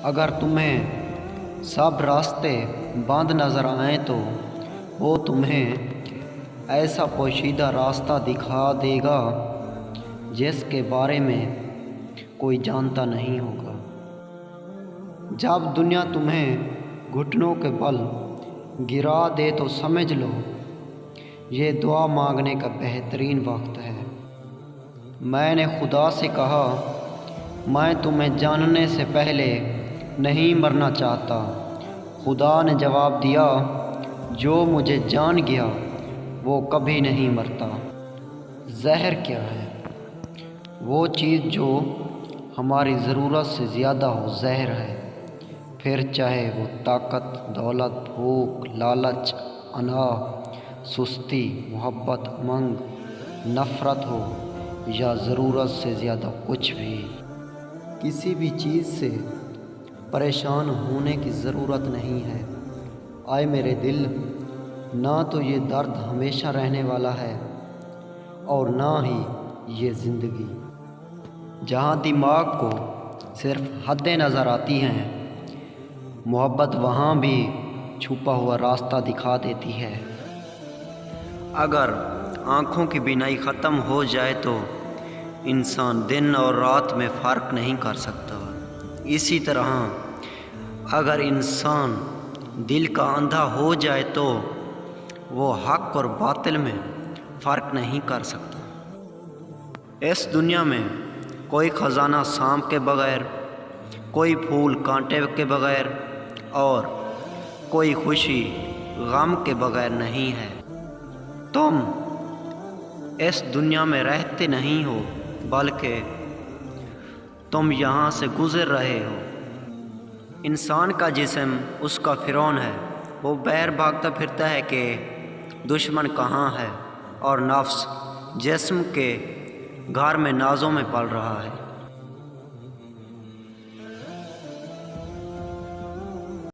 اگر تمہیں سب راستے بند نظر آئیں تو وہ تمہیں ایسا پوشیدہ راستہ دکھا دے گا جس کے بارے میں کوئی جانتا نہیں ہوگا۔ جب دنیا تمہیں گھٹنوں کے بل گرا دے تو سمجھ لو یہ دعا مانگنے کا بہترین وقت ہے۔ میں نے خدا سے کہا میں تمہیں جاننے سے پہلے نہیں مرنا چاہتا۔ خدا نے جواب دیا جو مجھے جان گیا وہ کبھی نہیں مرتا۔ زہر کیا ہے؟ وہ چیز جو ہماری ضرورت سے زیادہ ہو زہر ہے، پھر چاہے وہ طاقت، دولت، بھوک، لالچ، انا، سستی، محبت، امنگ، نفرت ہو یا ضرورت سے زیادہ کچھ بھی۔ کسی بھی چیز سے پریشان ہونے کی ضرورت نہیں ہے۔ آئے میرے دل، نہ تو یہ درد ہمیشہ رہنے والا ہے اور نہ ہی یہ زندگی۔ جہاں دماغ کو صرف حدیں نظر آتی ہیں، محبت وہاں بھی چھپا ہوا راستہ دکھا دیتی ہے۔ اگر آنکھوں کی بینائی ختم ہو جائے تو انسان دن اور رات میں فرق نہیں کر سکتا۔ اسی طرح اگر انسان دل کا اندھا ہو جائے تو وہ حق اور باطل میں فرق نہیں کر سکتا۔ اس دنیا میں کوئی خزانہ سانپ کے بغیر، کوئی پھول کانٹے کے بغیر اور کوئی خوشی غم کے بغیر نہیں ہے۔ تم اس دنیا میں رہتے نہیں ہو بلکہ تم یہاں سے گزر رہے ہو۔ انسان کا جسم اس کا فرعون ہے، وہ باہر بھاگتا پھرتا ہے کہ دشمن کہاں ہے، اور نفس جسم کے گھر میں نازوں میں پل رہا ہے۔